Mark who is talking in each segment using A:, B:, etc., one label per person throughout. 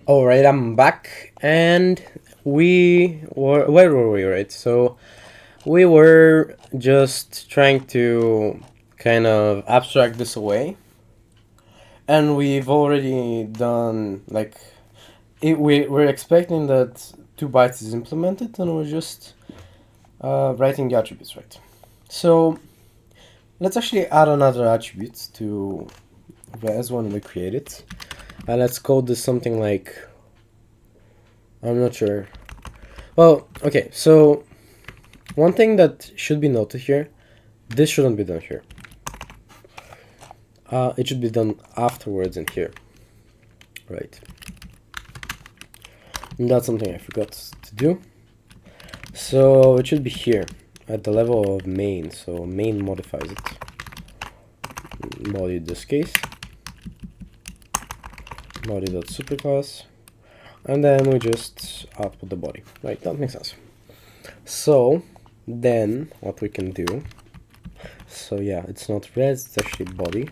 A: All right, I'm back, and where were we, right? So we were just trying to kind of abstract this away, and we've already done like we're expecting that 2 bytes is implemented, and we're just writing the attributes, right? So let's actually add another attribute to as one we created, and let's call this something like, I'm not sure. Well, okay, so one thing that should be noted here, this shouldn't be done here. It should be done afterwards in here, right? And that's something I forgot to do. So it should be here at the level of main. So main modifies it. Body in this case. Body.superclass. And then we just output the body, right? That makes sense. So then what we can do, so yeah, it's not res, it's actually body.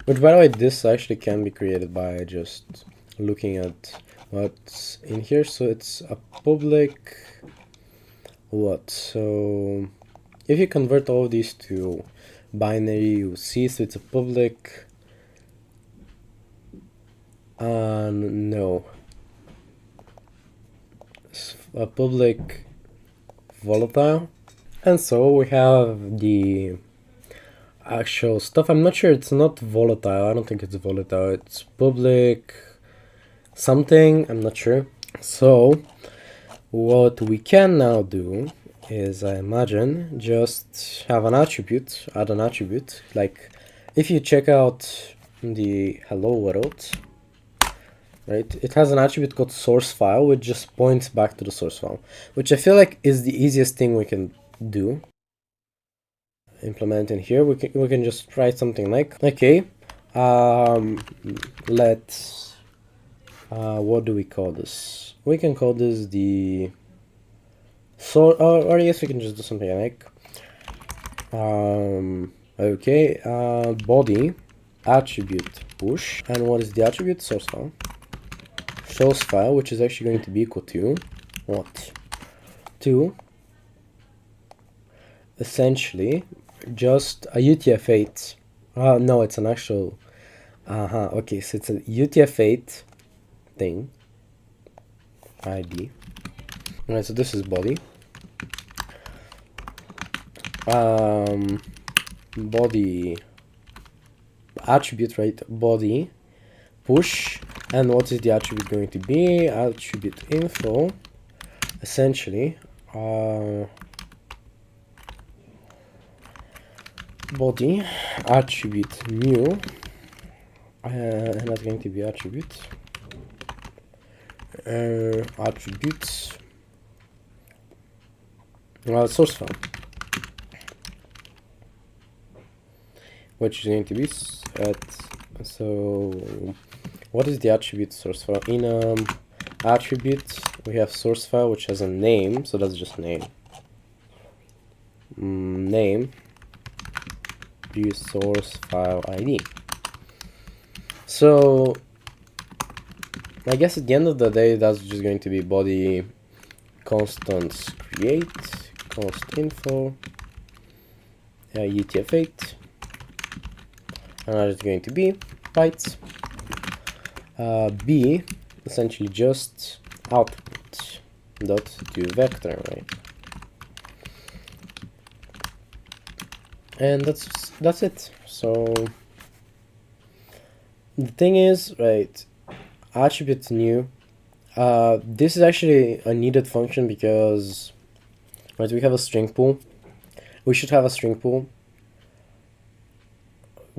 A: Which, by the way, this actually can be created by just looking at what's in here. So it's a public what? So if you convert all of these to binary, you see, so it's a public no, a public volatile. And so we have the actual stuff. I'm not sure, it's not volatile. I don't think it's volatile. It's public something, I'm not sure. So what we can now do is, I imagine, just have an attribute, add an attribute. Like if you check out the hello world, right, it has an attribute called SourceFile, which just points back to the source file, which I feel like is the easiest thing we can do. Implement in here, we can just write something like, okay, let's what do we call this? We can call this the or yes, we can just do something like okay, body attribute push, and what is the attribute? Source file, which is actually going to be equal to what? To essentially just a UTF-8. No, it's an actual okay, so it's a UTF-8 thing ID. Alright, so this is body. Body attribute, right? Body push, and what is the attribute going to be? Attribute info, essentially body attribute new, and that's going to be attribute attributes source file, which is going to be so what is the attribute source file? In attribute we have source file, which has a name, so that's just name. Name use source file ID. So I guess at the end of the day, that's just going to be body constants create const info UTF-8, and that is going to be bytes. B essentially just output dot to vector, right? And that's it. So the thing is, right, attribute new, this is actually a needed function because, right, we have a string pool. We should have a string pool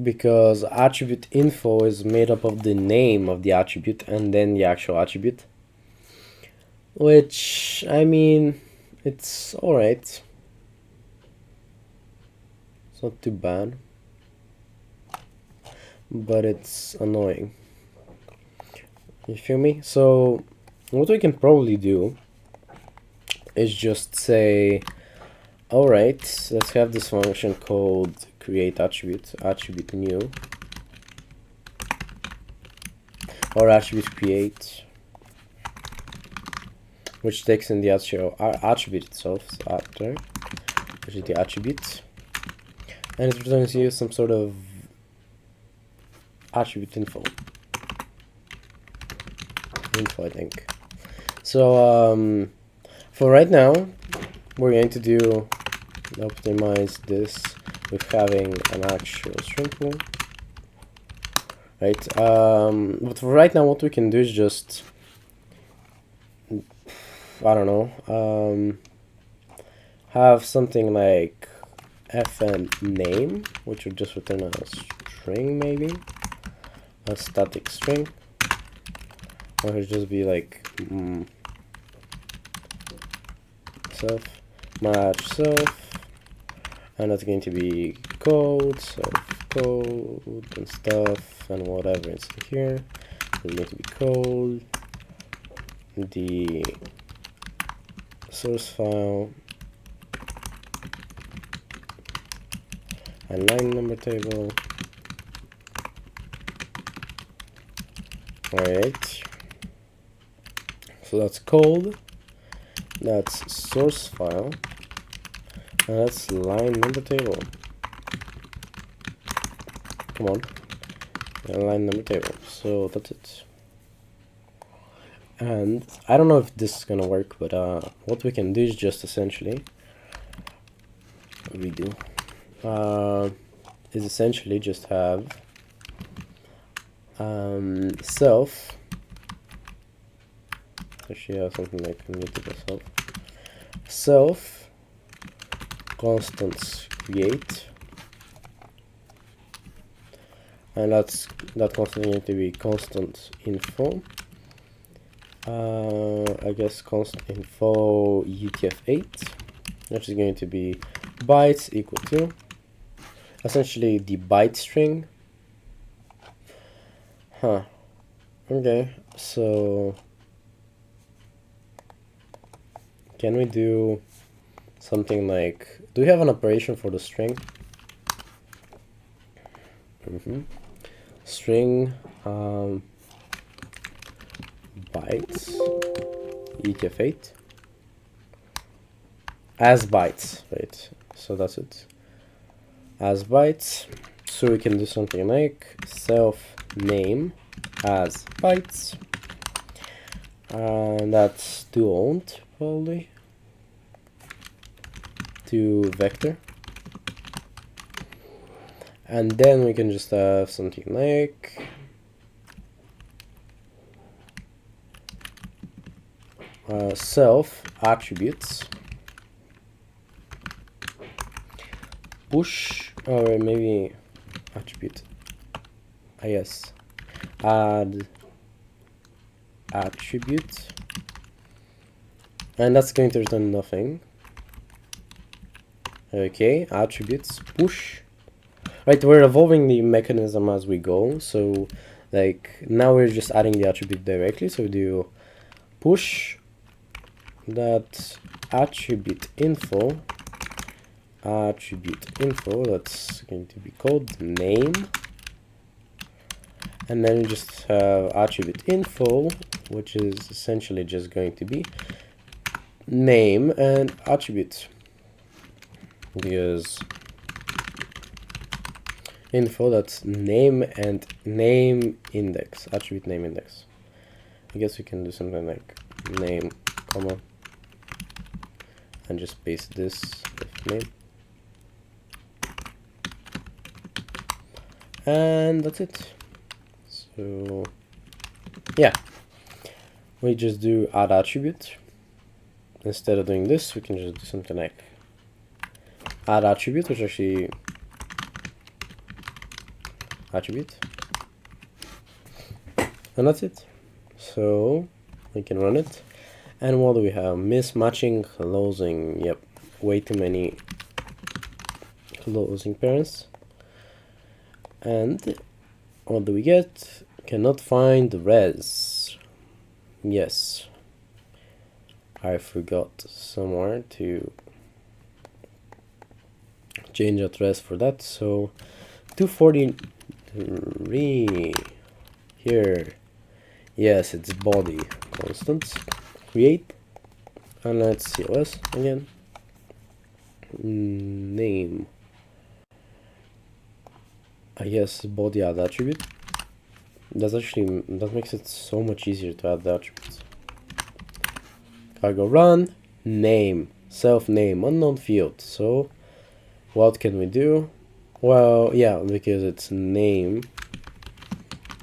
A: because attribute info is made up of the name of the attribute and then the actual attribute, which, I mean, it's alright. It's not too bad, but it's annoying. You feel me? So what we can probably do is just say All right, let's have this function called create attribute, attribute new, or attribute create, which takes in the attribute itself, so which is the attribute, and it returns you some sort of attribute info, I think. So for right now, we're going to do optimize this with having an actual string pool, right? But for right now, what we can do is just, I don't know, have something like fn name, which would just return a string, maybe a static string, or it would just be like self match self, and that's going to be code, self code and stuff, and whatever is here is going to be code, the source file and line number table. Alright, so that's code, that's source file, and that's line number table. Come on, and line number table. So that's it. And I don't know if this is gonna work, but what we can do is just essentially redo. Is essentially just have self. Actually, have something like immutable self constants create, and that constant going to be constant info. I guess constant info UTF-8, which is going to be bytes equal to essentially the byte string. Okay, so can we do something like, do we have an operation for the string? String bytes UTF-8 as bytes, right? So that's it, as bytes. So we can do something like self name as bytes, and that's to owned, probably to vector, and then we can just have something like self attributes push, or maybe attribute, yes, add attribute, and that's going to return nothing. Okay, attributes push, right? We're evolving the mechanism as we go, so like now we're just adding the attribute directly. So we do push that attribute info, that's going to be called name, and then we just have attribute info, which is essentially just going to be name and attribute, because info, that's name and name index, attribute name index. I guess we can do something like name comma and just paste this with name, and that's it. So yeah, we just do add attribute. Instead of doing this, we can just do something like add attribute, which actually attribute, and that's it. So we can run it, and what do we have? Mismatching closing. Yep, way too many closing parents. And what do we get? Cannot find res. Yes, I forgot somewhere to change address for that. So 243 here. Yes, it's body constant. Create, and let's CLS again. Name. I guess body add attribute. That makes it so much easier to add the attributes. Cargo run, name, self name, unknown field. So what can we do? Well, yeah, because it's name,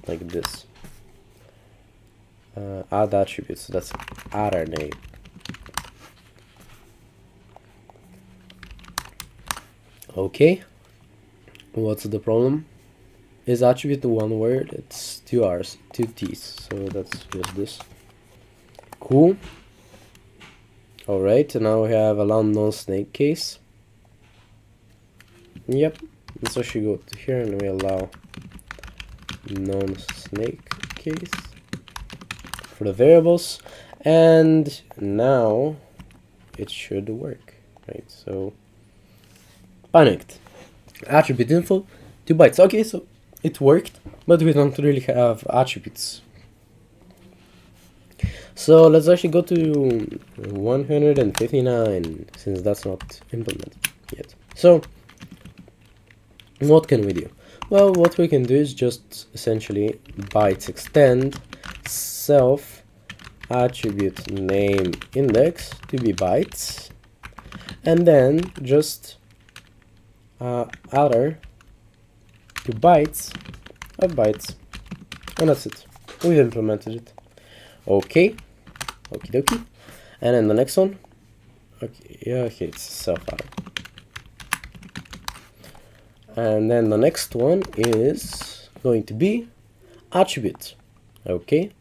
A: like this. Add attributes, so that's adder name. Okay, what's the problem? Is attribute one word? It's 2 R's, 2 T's, so that's just this. Cool. Alright, and now we have allow non-snake case. Yep, so she go to here and we allow non-snake case for the variables, and now it should work, right? So panicked. Attribute info 2 bytes. Okay, so it worked, but we don't really have attributes. So let's actually go to 159, since that's not implemented yet. So what can we do? Well, what we can do is just essentially bytes extend self attribute name index to be bytes, and then just adder to bytes of bytes, and that's it. We've implemented it. Okay, okie dokie. And then the next one, okay, yeah, okay, it's self-adder. And then the next one is going to be attribute. Okay,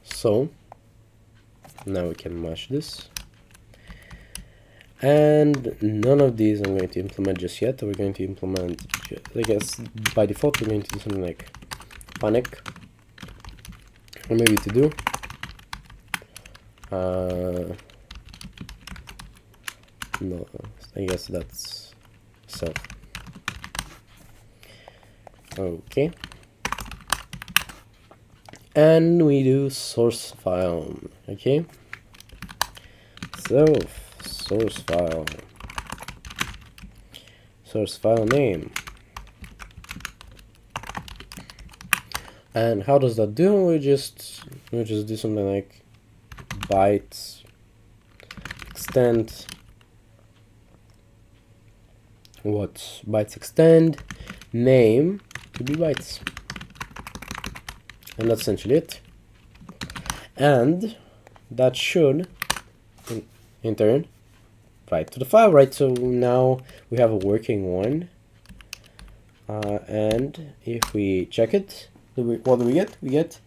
A: so now we can match this, and none of these I'm going to implement just yet. We're going to implement, I guess by default we're going to do something like panic, or maybe to do no, I guess that's self. Okay, and we do source file. Okay, so source file name. And how does that do? We just do something like bytes extend bytes extend name to be bytes, and that's essentially it. And that should in turn write to the file, right? So now we have a working one, and if we check it, what do we get? We get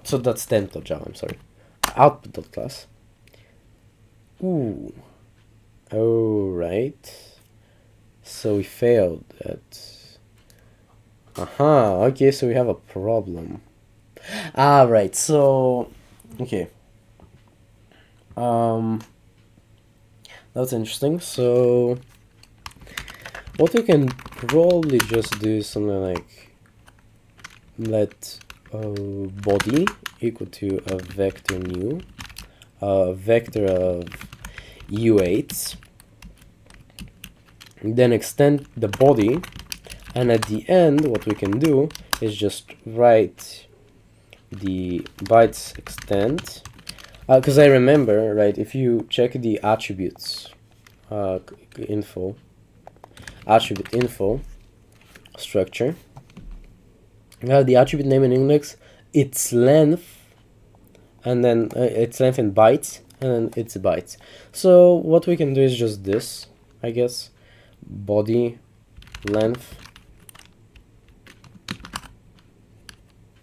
A: so that's temp.java, I'm sorry, output.class. Ooh, oh right, so we failed at okay, so we have a problem. Right, so okay, that's interesting. So what we can probably just do is something like let body equal to a vector new, a vector of u8s, then extend the body, and at the end what we can do is just write the bytes extend, because I remember, right, if you check the attributes attribute info structure, we have the attribute name and index, its length, and then its length in bytes, and then its bytes. So what we can do is just this, I guess, body length,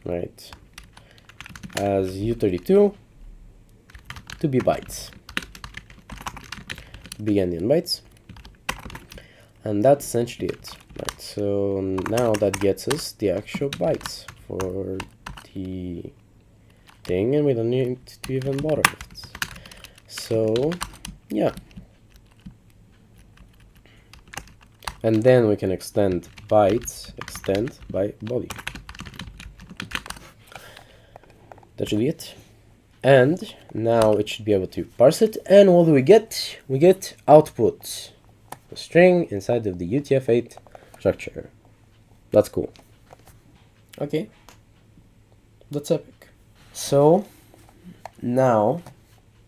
A: right, as u32 to be bytes, be endian bytes, and that's essentially it, right? So now that gets us the actual bytes for the thing, and we don't need to even bother with it. So yeah, and then we can extend bytes, extend by body. That should be it. And now it should be able to parse it. And what do we get? We get output, a string inside of the UTF-8 structure. That's cool. Okay, that's epic. So now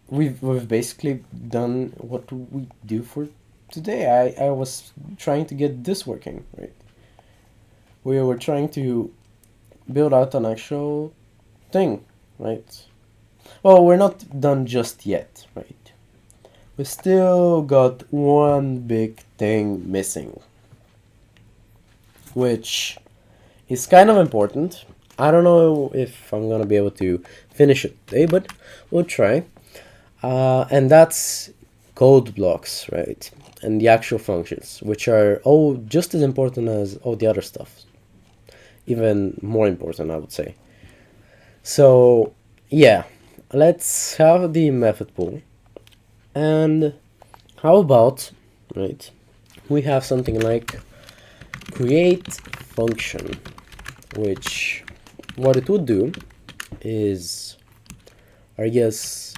A: we've basically done what we do for today. I was trying to get this working, right? We were trying to build out an actual thing, right? Well, we're not done just yet, right? We still got one big thing missing, which is kind of important. I don't know if I'm gonna be able to finish it today, but we'll try. And that's code blocks, right? And the actual functions, which are all just as important as all the other stuff. Even more important, I would say. So yeah, let's have the method pool. And how about, right, we have something like create function, which what it would do is, I guess,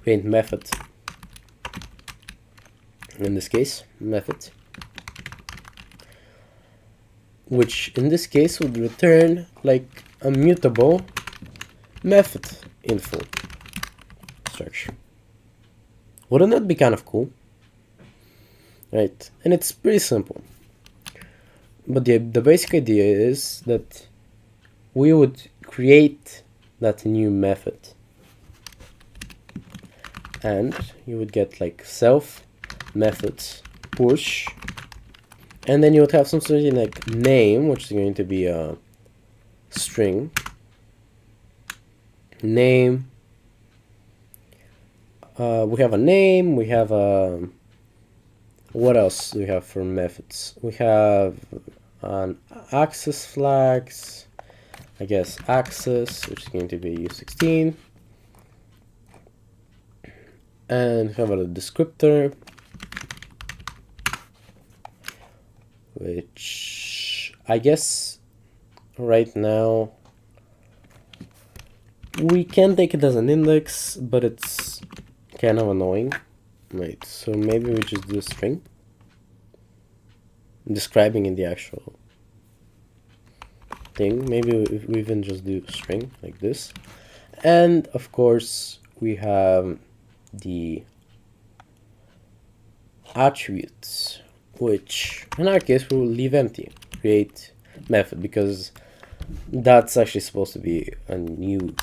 A: create method, in this case method, which in this case would return like a mutable method info structure. Wouldn't that be kind of cool? Right, and it's pretty simple. But the basic idea is that we would create that new method, and you would get like self methods push, and then you would have some sort of like name, which is going to be a string name. We have a name, we have a, what else do we have for methods? We have an access flags, I guess access, which is going to be U16, and we have a descriptor, which I guess right now we can take it as an index, but it's kind of annoying, right? So maybe we just do a string describing in the actual thing. Maybe we even just do a string like this. And of course we have the attributes, which in our case we will leave empty, create method, because that's actually supposed to be a new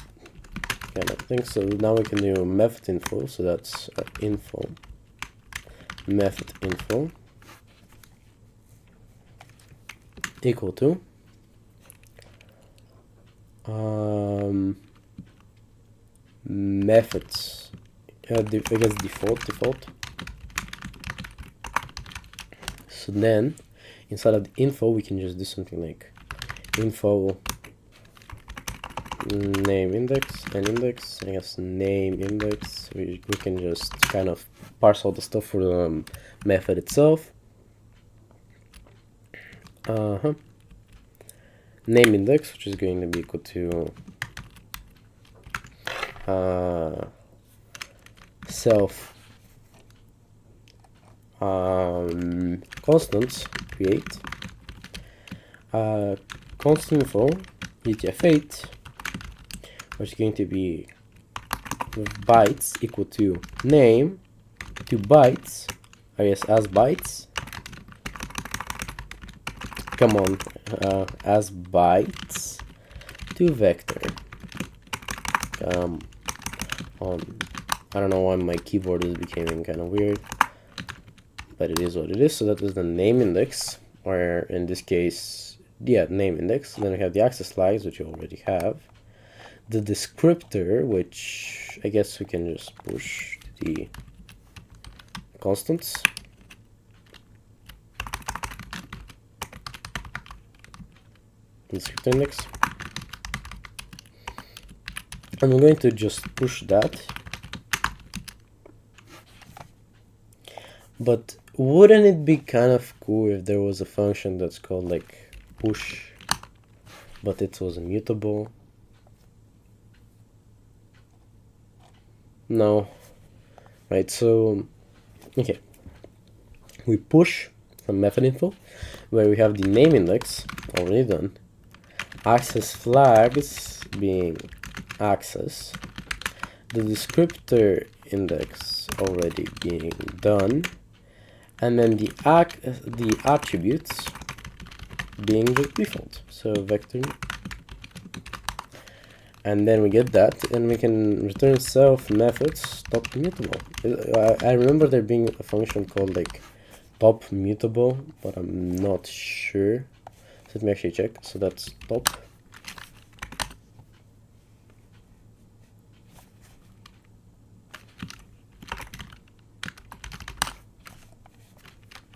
A: kind of thing. So now we can do method info, so that's info, method info equal to methods, I guess default. So then inside of the info we can just do something like info name index and index, I guess name index. We can just kind of parse all the stuff for the method itself. Name index, which is going to be equal to self constants create constant info UTF-8, which is going to be bytes equal to name to bytes, I guess as bytes. Come on, as bytes to vector. Come on. I don't know why my keyboard is becoming kind of weird, but it is what it is. So that is the name index, or in this case, yeah, name index. Then we have the access flags, which you already have. The descriptor, which I guess we can just push the constants. Descriptor index. And we're going to just push that. But wouldn't it be kind of cool if there was a function that's called like push, but it was immutable? No. Right, so, okay. We push some method info where we have the name index already done, access flags being access, the descriptor index already being done, and then the attributes being just default, so vector, and then we get that, and we can return self methods stop mutable. I remember there being a function called like top mutable, but I'm not sure. So let me actually check. So that's top.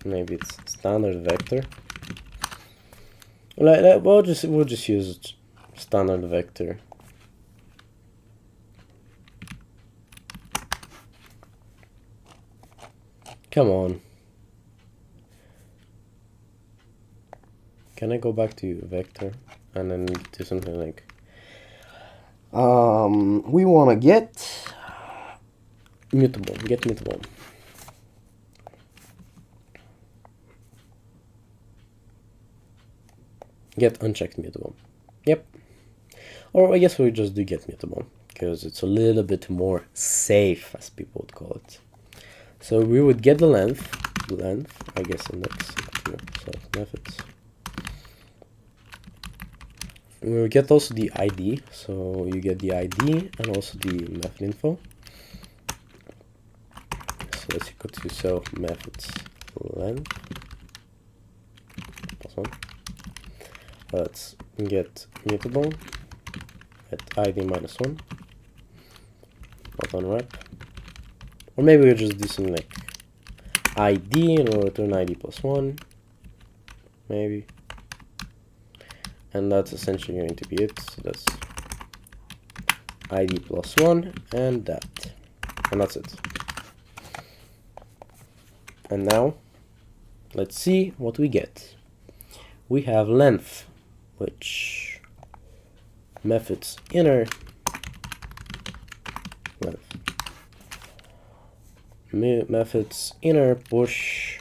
A: Maybe it's standard vector. We'll just use standard vector. Come on. Can I go back to vector and then do something like we want to get mutable, get unchecked mutable. Yep. Or I guess we just do get mutable because it's a little bit more safe, as people would call it. So we would get the length, I guess index self methods. We will get also the ID, so you get the ID and also the method info. So let's go to self methods length plus 1. Let's get mutable at ID -1 not unwrap, or maybe we'll just do something like ID and we'll return ID +1 maybe. And that's essentially going to be it. So that's ID +1 and that. And that's it. And now, let's see what we get. We have length, which methods inner length. Methods inner push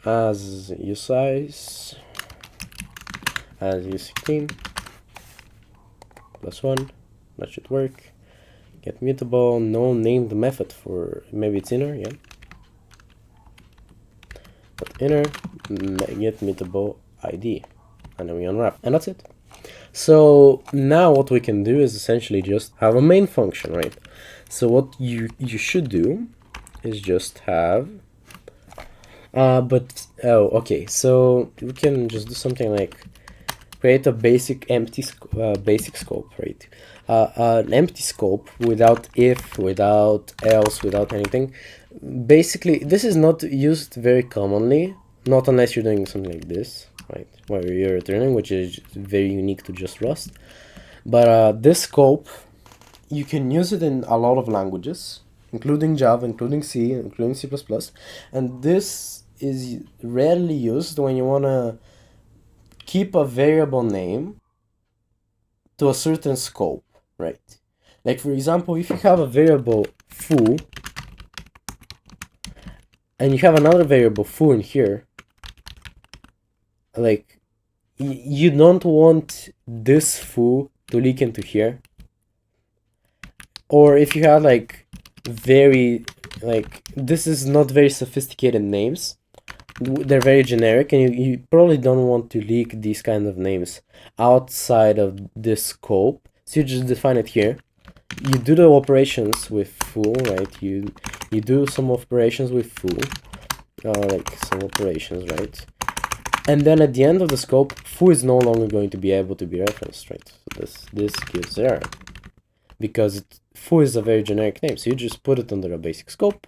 A: as usize as u16 +1, that should work. Get mutable, no named method for, maybe it's inner, yeah. But inner, get mutable ID, and then we unwrap, and that's it. So now what we can do is essentially just have a main function, right? So what you should do is just have okay, so we can just do something like create a basic empty basic scope, right? An empty scope without if, without else, without anything. Basically, this is not used very commonly, not unless you're doing something like this, right? Where you're returning, which is very unique to just Rust. But this scope, you can use it in a lot of languages, including Java, including C, including C++, and this is rarely used when you want to keep a variable name to a certain scope, right? Like, for example, if you have a variable foo, and you have another variable foo in here, like, you don't want this foo to leak into here. Or if you have, like, this is not very sophisticated names, they're very generic, and you probably don't want to leak these kind of names outside of this scope, so you just define it here. You do the operations with foo, right? You do some operations with foo, like some operations, right? And then at the end of the scope, foo is no longer going to be able to be referenced, right? So this gives error because foo is a very generic name, so you just put it under a basic scope,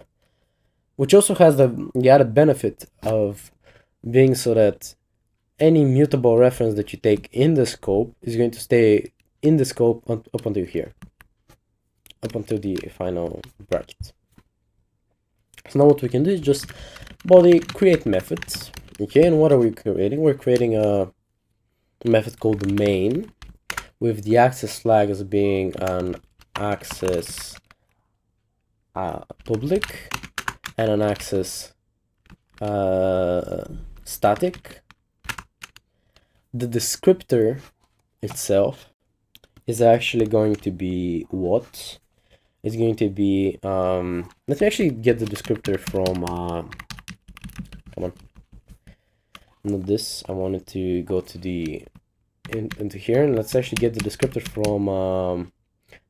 A: which also has the added benefit of being so that any mutable reference that you take in the scope is going to stay in the scope up until here, up until the final bracket. So now what we can do is just body create methods. Okay, and what are we creating? We're creating a method called main with the access flag as being an access public and an access static. The descriptor itself is actually going to be what? It's going to be, let me actually get the descriptor from, come on, not this, I wanted to go to the, into here, and let's actually get the descriptor from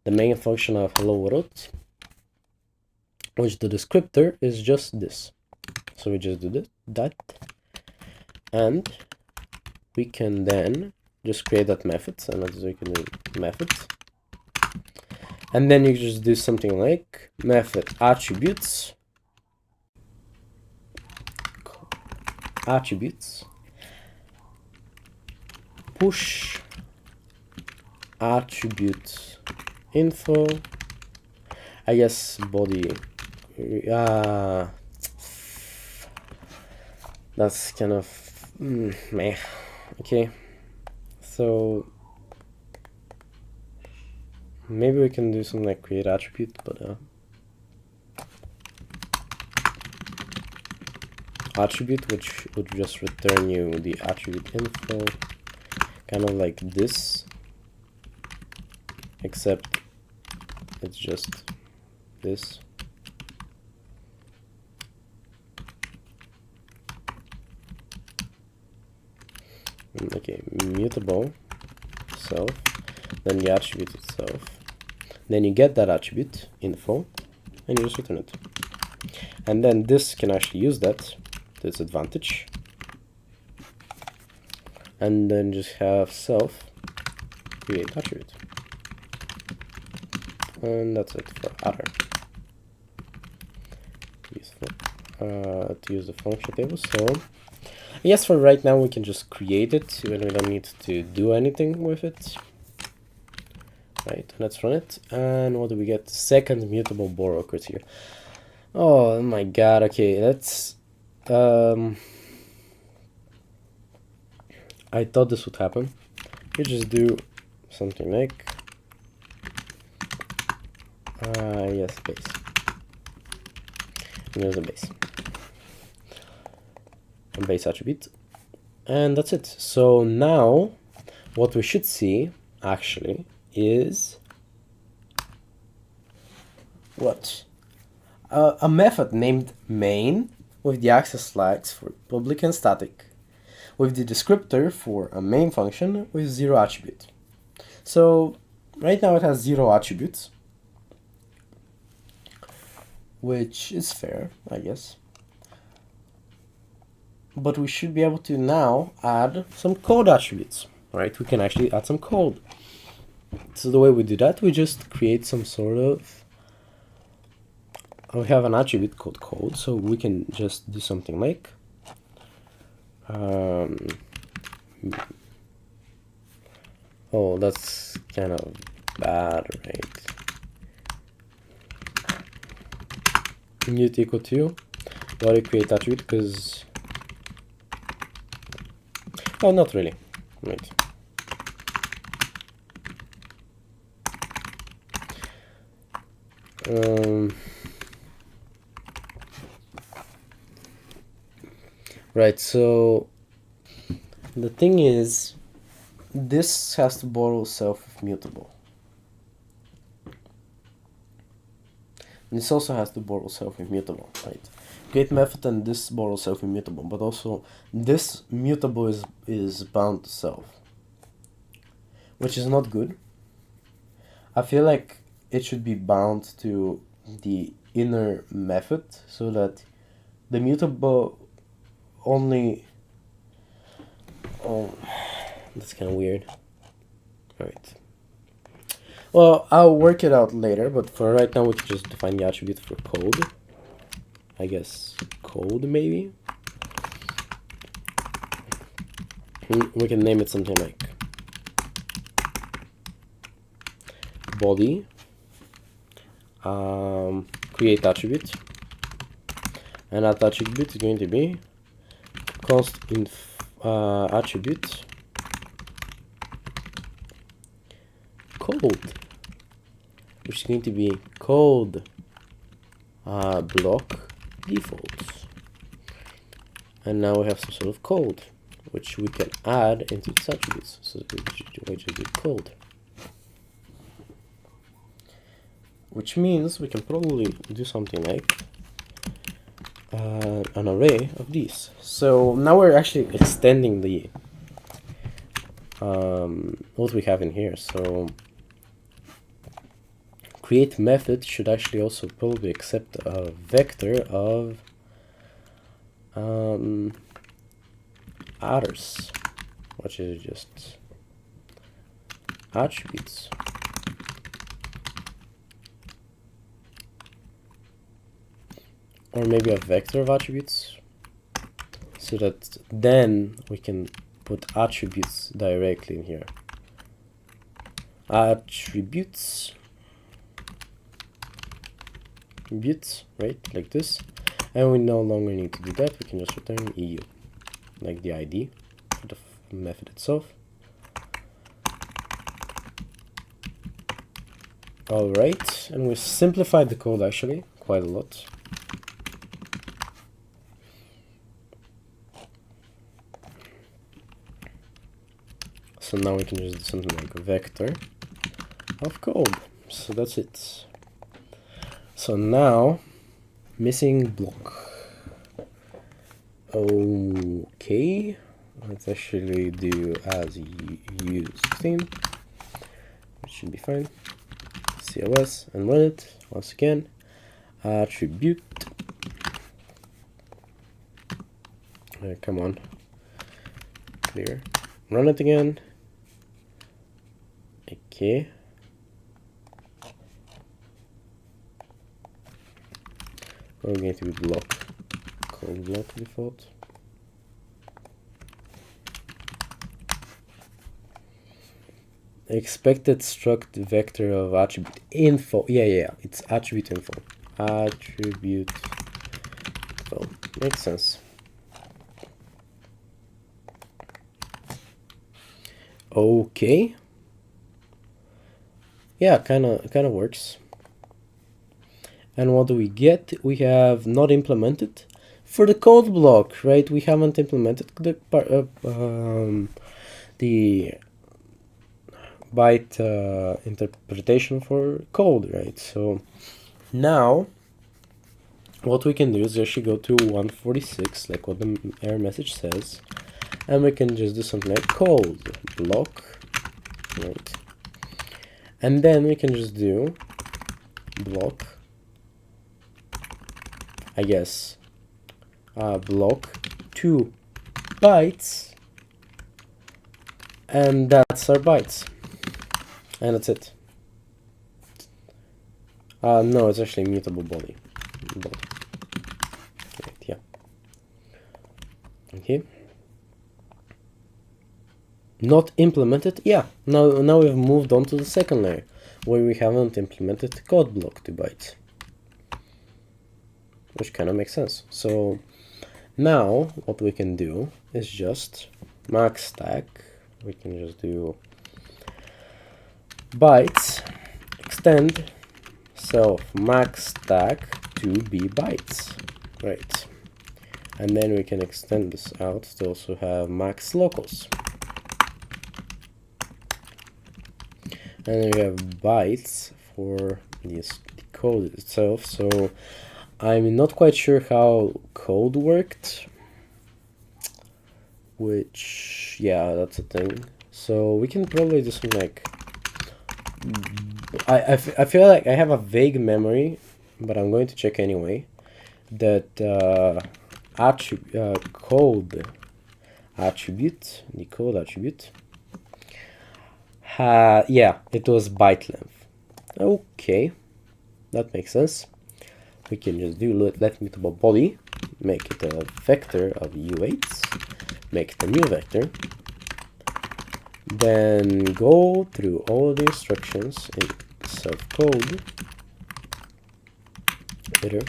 A: the main function of hello world, which the descriptor is just this. So we just do that, and we can then just create that method, and let's we can do method. And then you just do something like method attributes push attribute info, I guess body, that's kind of meh. Okay, so maybe we can do something like create attribute, but attribute, which would just return you the attribute info, kind of like this, except it's just this. Okay, mutable self, then the attribute itself, then you get that attribute info and you just return it. And then this can actually use that to its advantage, and then just have self create attribute, and that's it for other. Useful to use the function table. So yes, for right now we can just create it when we don't need to do anything with it. Right, let's run it, and what do we get? Second mutable borrow occurs here. Oh my god, okay, let's I thought this would happen. You just do something like yes, base. And there's a base. A base attribute. And that's it. So now what we should see actually is what? A method named main with the access flags for public and static, with the descriptor for a main function with 0 attribute. So right now it has 0 attributes, which is fair, I guess. But we should be able to now add some code attributes, right? We can actually add some code. So the way we do that, we just create some sort of, we have an attribute called code, so we can just do something like oh, that's kind of bad, right? Init equal to body create attribute, because oh, not really, right? Right, so the thing is, this has to borrow self if mutable. And this also has to borrow self if mutable, right? Create method and this borrow self immutable, but also this mutable is bound to self, which is not good. I feel like it should be bound to the inner method so that the mutable only, oh, that's kind of weird. Right. Well, I'll work it out later, but for right now we can just define the attribute for code. I guess, code maybe. We can name it something like body, create attribute, and that attribute is going to be const inf attribute code, which is going to be code block defaults. And now we have some sort of code which we can add into its attributes. So we just do code, which means we can probably do something like an array of these. So now we're actually extending the what we have in here. So create method should actually also probably accept a vector of others, which is just attributes. Or maybe a vector of attributes, so that then we can put attributes directly in here. Attributes, right, like this. And we no longer need to do that, we can just return EU, like the ID for the method itself. Alright, and we simplified the code actually quite a lot. So now we can just do something like a vector of code. So that's it. So now, missing block. Okay, let's actually do as use theme, which should be fine. CLS and run it once again. Attribute. Come on. Clear. Run it again. Okay. We're going to be block. Called block default. Expected struct vector of attribute info. Yeah, it's attribute info. Attribute info. Makes sense. Okay. Yeah, kind of works. And what do we get? We have not implemented for the code block, right? We haven't implemented the byte interpretation for code, right? So now what we can do is actually go to 146, like what the error message says, and we can just do something like code block, right? And then we can just do block, I guess, block 2 bytes, and that's our bytes, and that's it. No, it's actually mutable body. Right, yeah. Okay. Not implemented. Yeah. Now we've moved on to the second layer, where we haven't implemented the code block 2 bytes, which kind of makes sense. So now what we can do is just max stack. We can just do bytes extend self max stack to be bytes, right? And then we can extend this out to also have max locals. And then we have bytes for this code itself. So I'm not quite sure how code worked, which, yeah, that's a thing. So we can probably do something like, I feel like I have a vague memory, but I'm going to check anyway, that code attribute, the code attribute, yeah, it was byte length. Okay, that makes sense. we can just do let mutable body, make it a vector of u8s, make it a new vector, then go through all the instructions in self-code, iter,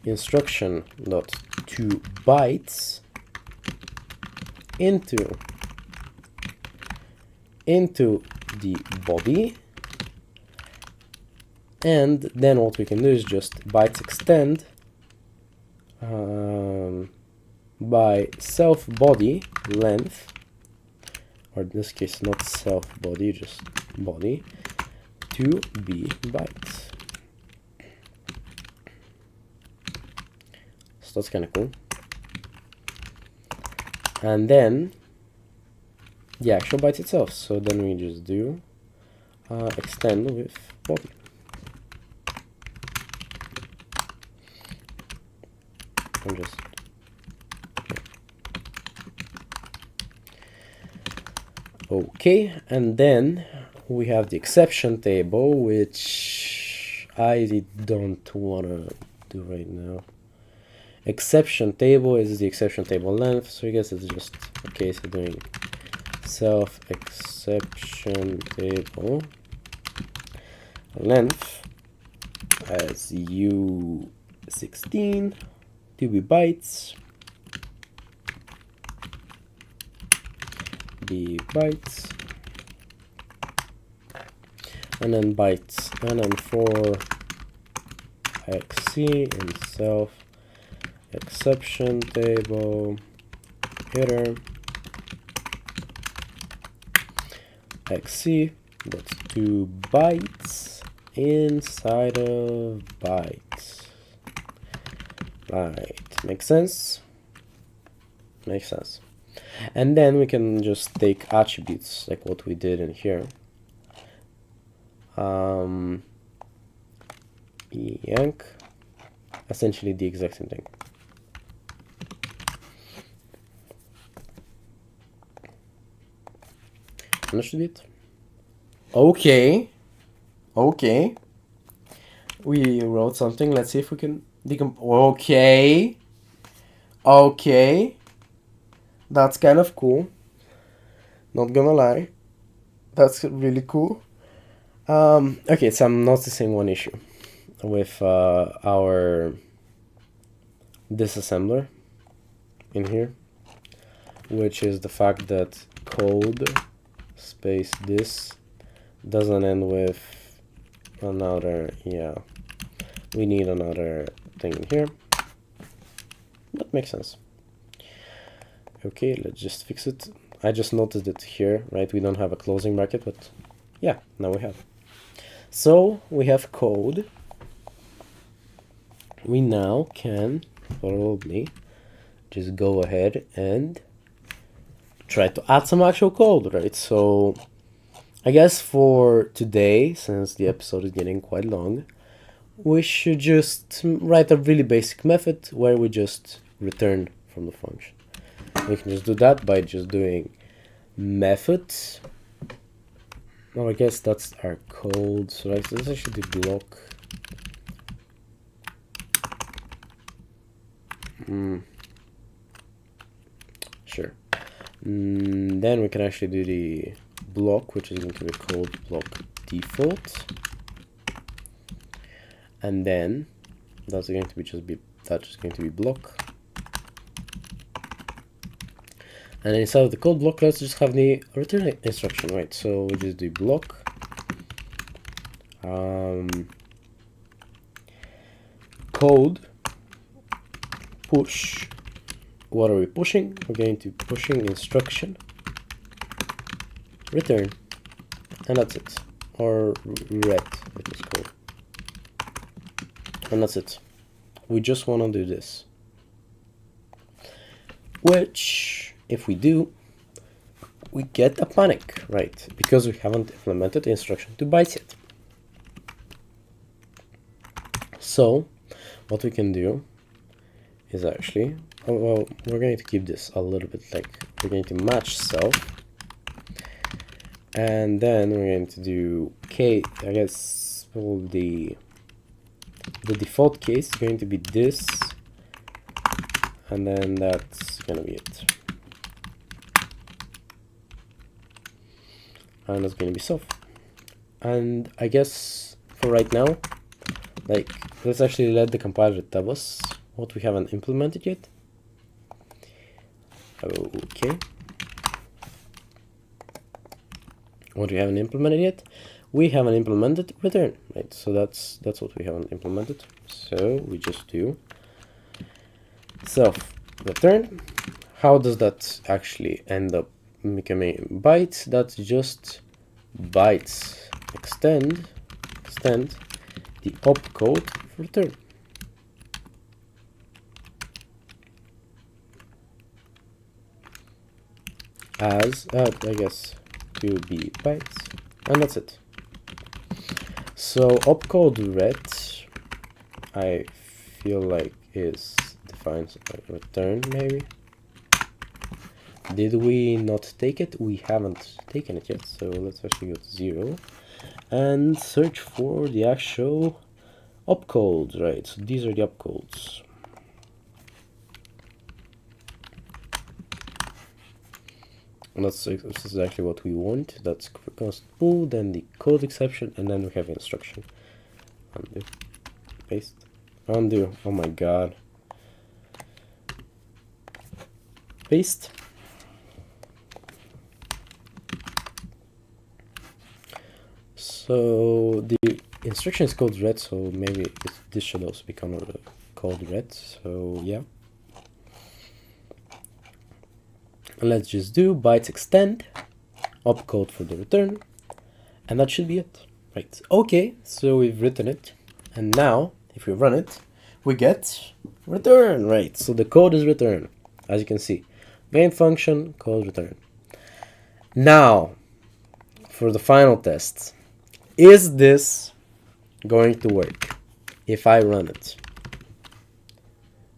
A: instruction dot 2 bytes into the body, and then what we can do is just bytes extend by self body length, or in this case not self body, just body, to be bytes. So that's kind of cool. And then the actual byte itself. So then we just do extend with body. I'm just okay, and then we have the exception table, which I don't want to do right now. Exception table is the exception table length, so I guess it's just a case of doing self exception table length as u16 to be bytes, and then bytes, and then for xc in self exception table iter xc, that's 2 bytes inside of bytes. Right, makes sense? Makes sense. And then we can just take attributes like what we did in here. Yank, essentially the exact same thing. Understood it? Okay. Okay. We wrote something. Let's see if we can decompose. Okay. Okay. That's kind of cool. Not gonna lie. That's really cool. Okay, so I'm noticing one issue with our disassembler in here, which is the fact that code space this doesn't end with another, yeah, we need another thing in here. That makes sense. Okay, let's just fix it. I just noticed it here, right? We don't have a closing bracket, but yeah, now we have. So we have code. We now can probably just go ahead and try to add some actual code, right? So I guess for today, since the episode is getting quite long, we should just write a really basic method where we just return from the function. We can just do that by just doing methods. No, I guess that's our code. So let's actually do block. Sure. Then we can actually do the block, which is going to be called block default, and then that's going to be just going to be block. And inside of the code block, let's just have the return instruction, right? So we just do block code push. What are we pushing? We're going to pushing instruction return, and that's it. Or ret, it is called. And that's it. We just want to do this. Which, if we do, we get a panic, right? Because we haven't implemented the instruction to bytes yet. So, what we can do is actually, well, we're going to keep this a little bit like, we're going to match self. And then we're going to do I guess the the default case is going to be this, and then that's gonna be it. And that's gonna be self. And I guess for right now, like, let's actually let the compiler tell us what we haven't implemented yet. Okay. What we haven't implemented yet? We haven't implemented return, right? So that's what we haven't implemented. So we just do self return. How does that actually end up becoming bytes? That's just bytes extend the opcode for return as I guess 2b bytes, and that's it. So opcode ret, I feel like is defines return maybe. Did we not take it? We haven't taken it yet, so let's actually go to 0 and search for the actual opcodes, right? So these are the opcodes. And this is exactly what we want. That's const bool, then the code exception, and then we have instruction. Undo, paste, undo. Oh my god. Paste. So the instruction is called red, so maybe this should also become called red. So yeah. Let's just do bytes extend opcode for the return, and that should be it. Right. Okay, so we've written it, and now if we run it, we get return. Right. So the code is return, as you can see. Main function code return. Now, for the final test, is this going to work if I run it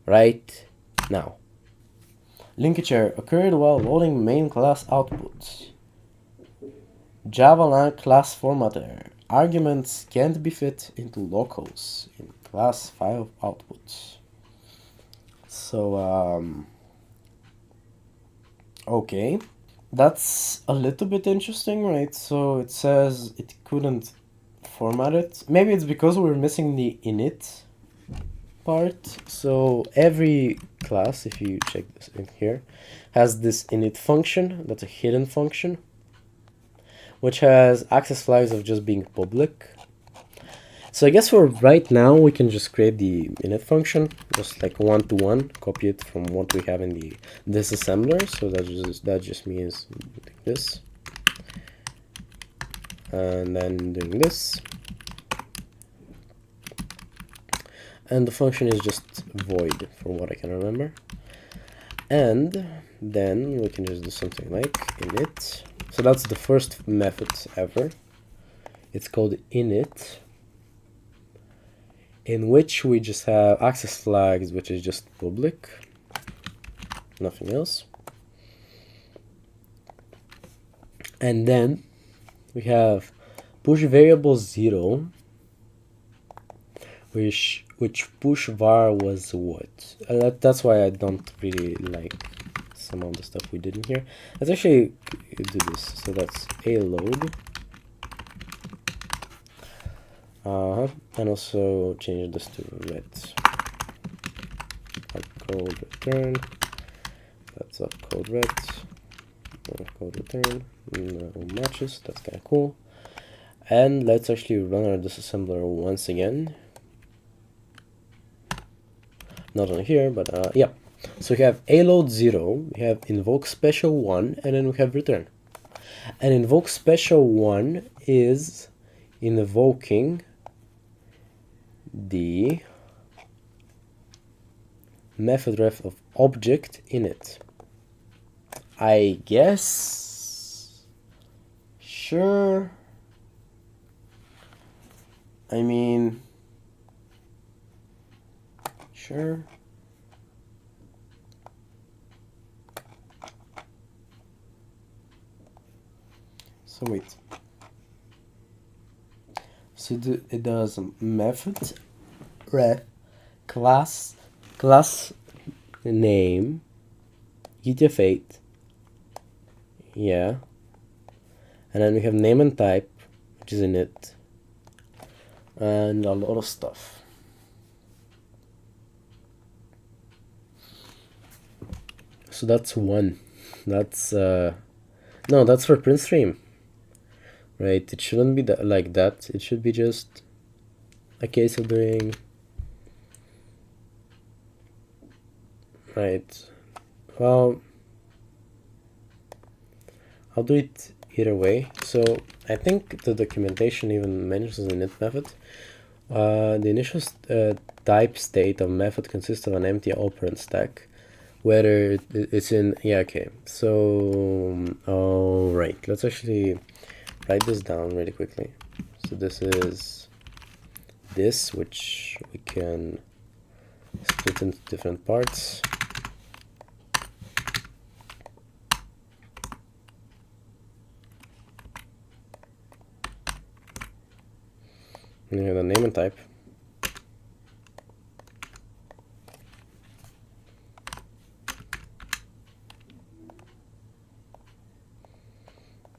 A: right now? Linkage error occurred while loading main class outputs. Java class formatter. Arguments can't be fit into locals in class file outputs. So, okay. That's a little bit interesting, right? So it says it couldn't format it. Maybe it's because we're missing the init part. So every class, if you check this in here, has this init function. That's a hidden function, which has access flags of just being public. So I guess for right now, we can just create the init function, just like one-to-one, copy it from what we have in the disassembler. So that just means doing this, and then doing this, and the function is just void, from what I can remember. And then we can just do something like init. So that's the first method ever. It's called init, in which we just have access flags, which is just public, nothing else. And then we have push variable 0, which push var was what? That's why I don't really like some of the stuff we did in here. Let's actually do this. So that's a load. And also change this to red. Code return. That's code red. Code return. No matches. That's kind of cool. And let's actually run our disassembler once again. Not on here, but yeah. So we have a load 0. We have invoke special 1, and then we have return. And invoke special 1 is invoking the method ref of object init. I guess. Sure. I mean, sure. So wait. So it does method ref class name UTF-8, yeah, and then we have name and type, which is init, and a lot of stuff. So that's one. That's no, that's for print stream, right? It shouldn't be that like that. It should be just a case of doing, right? Well, I'll do it either way. So I think the documentation even mentions the init method. The initial type state of method consists of an empty operand stack, whether it's in, yeah, okay. So, all right, let's actually write this down really quickly. So this is this, which we can split into different parts. And you have the name and type.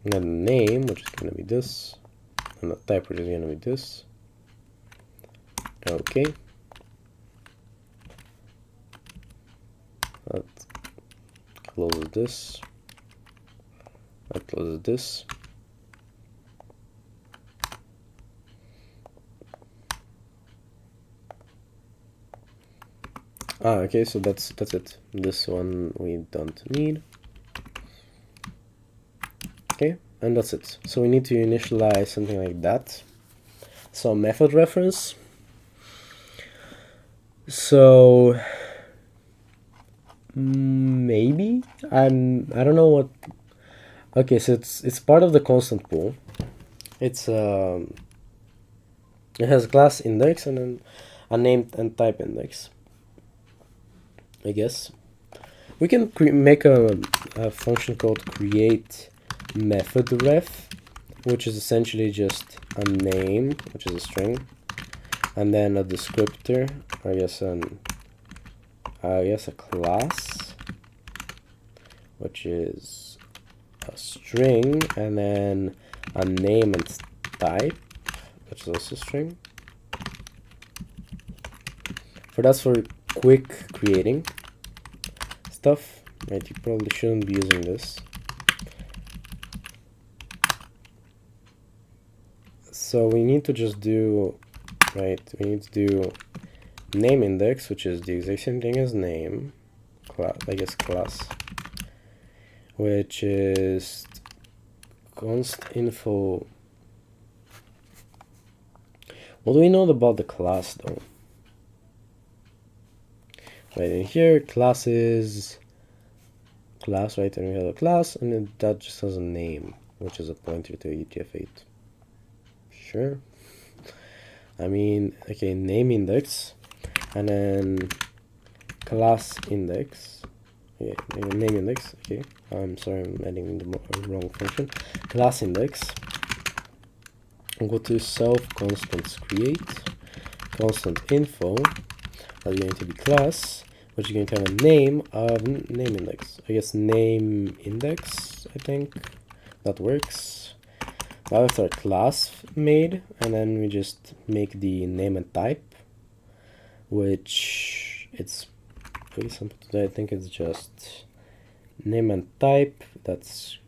A: And then the name, which is going to be this, and the type, which is going to be this. Okay. That closes this. That closes this. Okay, so that's it. This one we don't need. Okay, and that's it. So we need to initialize something like that. So method reference. So maybe I don't know what. Okay, so it's part of the constant pool. It's it has a class index and then a name and type index. I guess we can make a function called create method ref, which is essentially just a name, which is a string, and then a descriptor, I guess a class, which is a string, and then a name and type, which is also a string. That's for quick creating stuff, right? You probably shouldn't be using this. So we need to just do, right, we need to do name index, which is the exact same thing as name, class, I guess class, which is const info. What do we know about the class though? Right, in here, class is class, right? And we have a class, and then that just has a name, which is a pointer to UTF-8. Sure. I mean, okay, name index, and then class index. Okay, name index. Okay, I'm sorry, I'm adding the wrong function. Class index. Go to self constants create constant info. That's going to be class, which is going to have a name of name index. I guess name index, I think that works. That's our class made, and then we just make the name and type, which it's pretty simple to do. I think it's just name and type. That's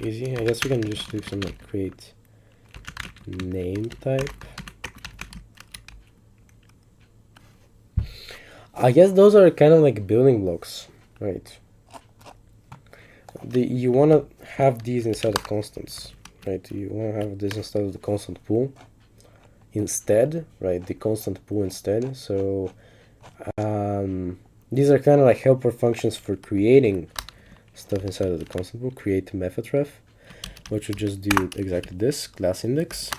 A: easy. I guess we can just do some like create name type. I guess those are kind of like building blocks, right? You want to have these inside of constants, right? You want to have this instead of the constant pool instead, right? The constant pool instead. So these are kind of like helper functions for creating stuff inside of the constant pool. Create method ref, which would just do exactly this, class index.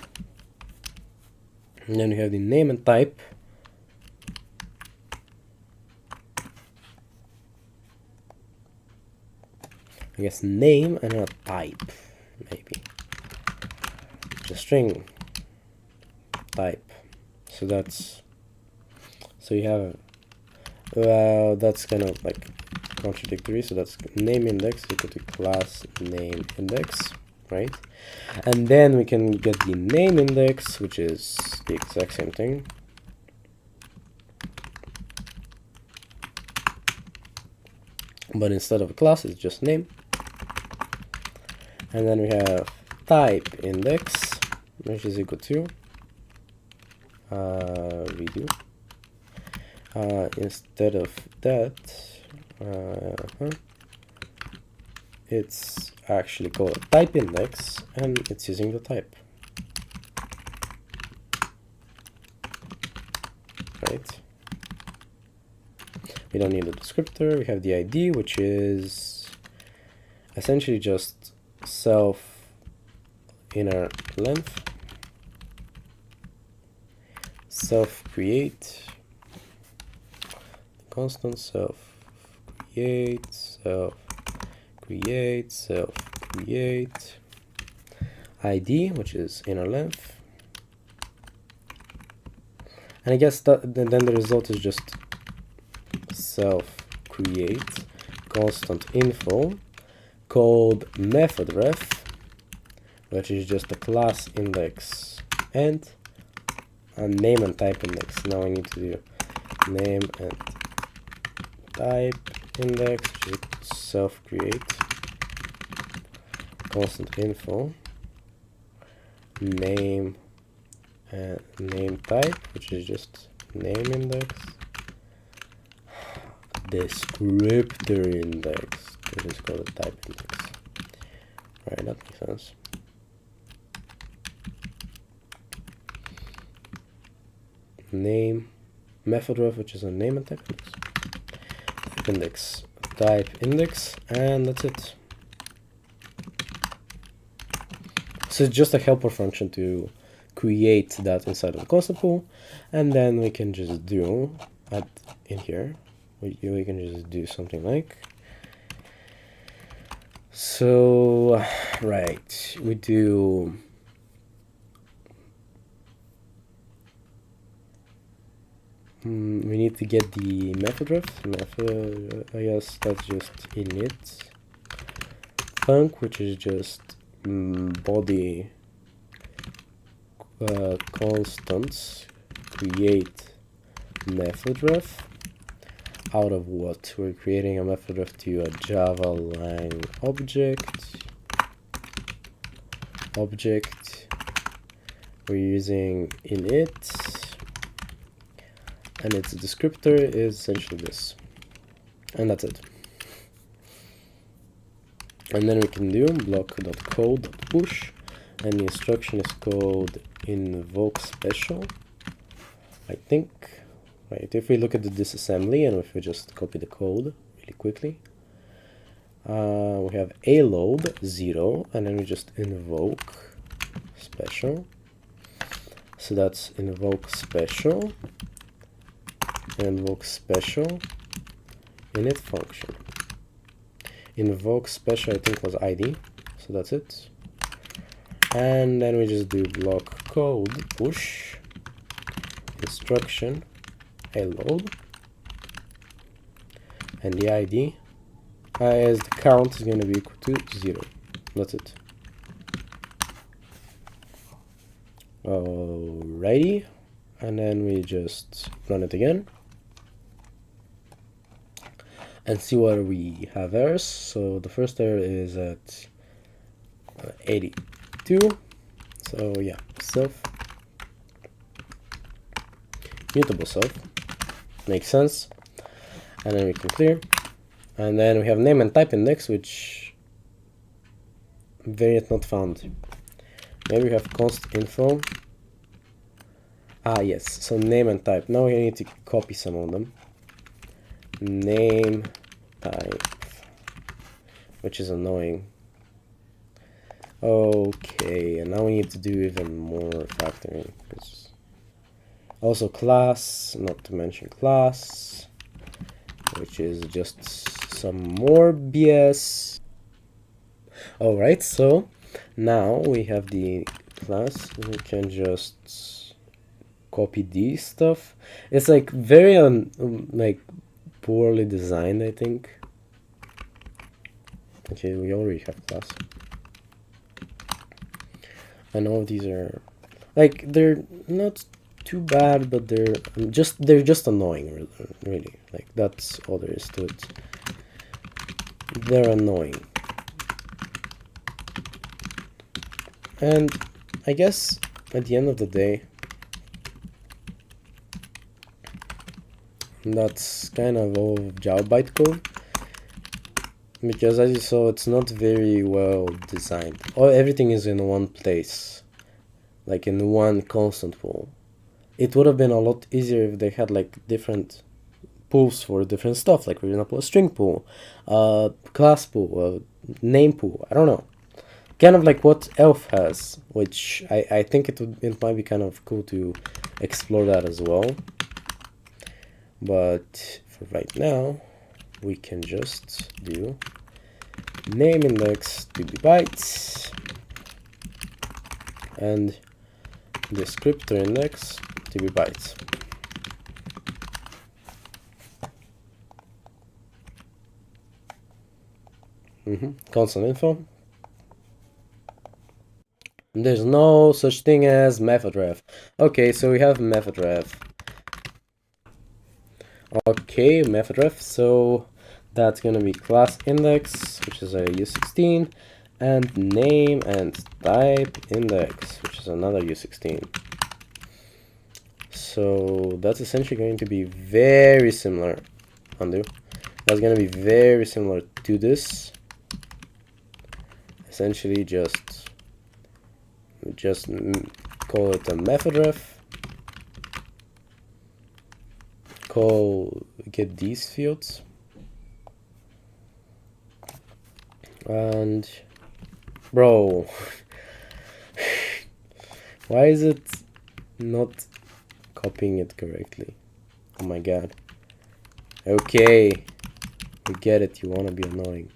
A: And then we have the name and type. I guess name and a type, maybe. Just string type. So you have that's kind of like contradictory. So that's name index equal to class name index, right? And then we can get the name index, which is the exact same thing. But instead of a class, it's just name. And then we have type index, which is equal to redo. Instead of that, it's actually called a type index, and it's using the type. Right? We don't need a descriptor. We have the ID, which is essentially just self inner length, self create, constant self create, self create, self create, ID, which is inner length. And I guess that then the result is just self create constant info called method ref, which is just a class index and a name and type index. Now I need to do name and type index, which is self create constant info name and name type, which is just name index descriptor index, which is called a type index. Right, that makes sense. Name method ref, which is a name and type index, type index, and that's it. So it's just a helper function to create that inside of the constant pool, and then we can just do in here. We can just do something like so. Right, we do. We need to get the method ref. Method, I guess that's just init func, which is just body constants create method ref. Out of what? We're creating a method ref to a Java lang object. We're using init, and its descriptor is essentially this, and that's it. And then we can do block.code.push, and the instruction is called invoke special, I think. Right, if we look at the disassembly and if we just copy the code really quickly, we have a load 0, and then we just invoke special. So that's invoke special init function. Invoke special, I think, was ID, so that's it. And then we just do block code push instruction a load, and the ID as the count is going to be equal to 0. That's it. Alrighty, and then we just run it again and see what we have errors. So the first error is at 82. So yeah, self mutable self makes sense, and then we can clear. And then we have name and type index, which variant not found. Maybe we have const info. Yes, so name and type. Now we need to copy some of them. Name type, which is annoying. Okay, and now we need to do even more factoring. Also class, not to mention class, which is just some more BS. Alright, so now we have the class. We can just copy these stuff. It's like very like poorly designed, I think. Okay, we already have class. I know these are like they're not too bad, but they're just annoying, really. Like that's all there is to it. They're annoying. And I guess at the end of the day, that's kind of all Java bytecode, because as you saw, it's not very well designed. Everything is in one place, like in one constant pool. It would have been a lot easier if they had like different pools for different stuff, like for example a string pool, class pool, name pool, I don't know. Kind of like what Elf has, which I think it might be kind of cool to explore that as well. But for right now, we can just do name index to be bytes and descriptor index to be bytes. Constant info. There's no such thing as method ref. Okay, so we have method ref. Okay, method ref. So that's gonna be class index, which is a U16, and name and type index, which is another U16. So that's essentially going to be very similar. Undo. That's gonna be very similar to this. Essentially, just call it a method ref. Get these fields, and bro, why is it not copying it correctly? Oh my god. Okay, we get it, you wanna be annoying.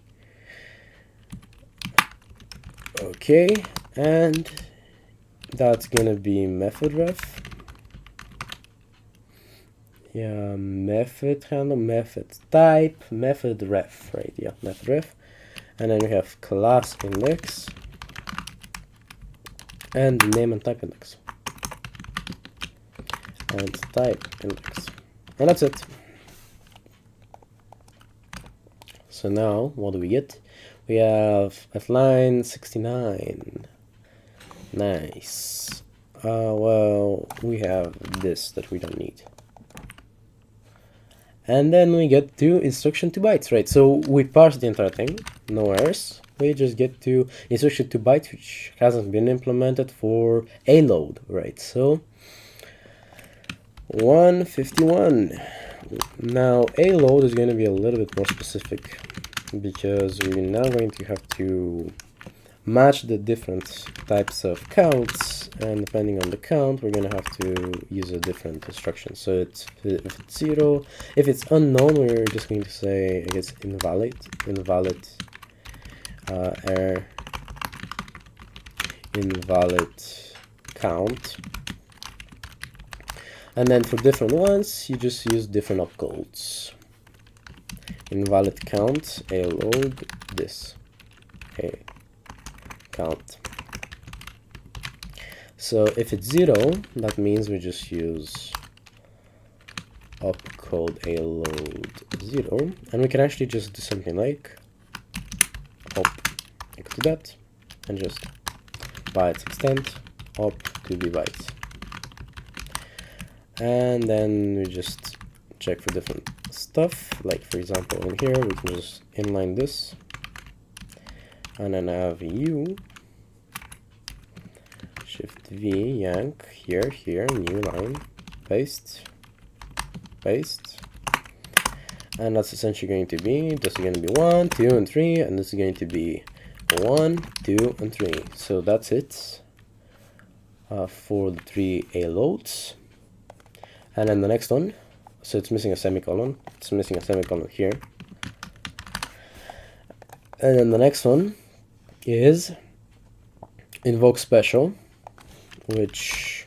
A: Okay, and that's gonna be method ref. Yeah, method handle, method type, method ref, right? Yeah, method ref. And then we have class index and name and type index. And type index. And that's it. So now, what do we get? We have at line 69. Nice. Well, we have this that we don't need. And then we get to instruction to bytes, right? So we parse the entire thing, no errors. We just get to instruction to bytes, which hasn't been implemented for a load, right? So 151. Now a load is going to be a little bit more specific, because we're now going to have to match the different types of counts, and depending on the count, we're going to have to use a different instruction. So if it's 0, if it's unknown, we're just going to say, I guess, invalid error, invalid count. And then for different ones, you just use different opcodes. Invalid count, a load, this, a count. So if it's 0, that means we just use opcode a load 0, and we can actually just do something like op equal to that, and just bytes extent op to be bytes. And then we just check for different stuff, like for example in here we can just inline this, and then have u shift v yank here new line, paste, and that's essentially going to be, this is going to be 1, 2, and 3, and this is going to be 1, 2, and 3. So that's it for the 3 a loads. And then the next one, so it's missing a semicolon, it's missing a semicolon here. And then the next one is invoke special, which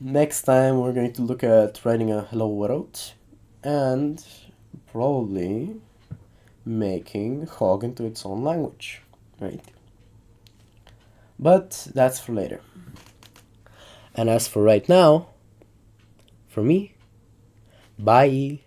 A: Next time we're going to look at writing a hello world and probably making Hog into its own language, right? But that's for later. And as for right now, for me, bye.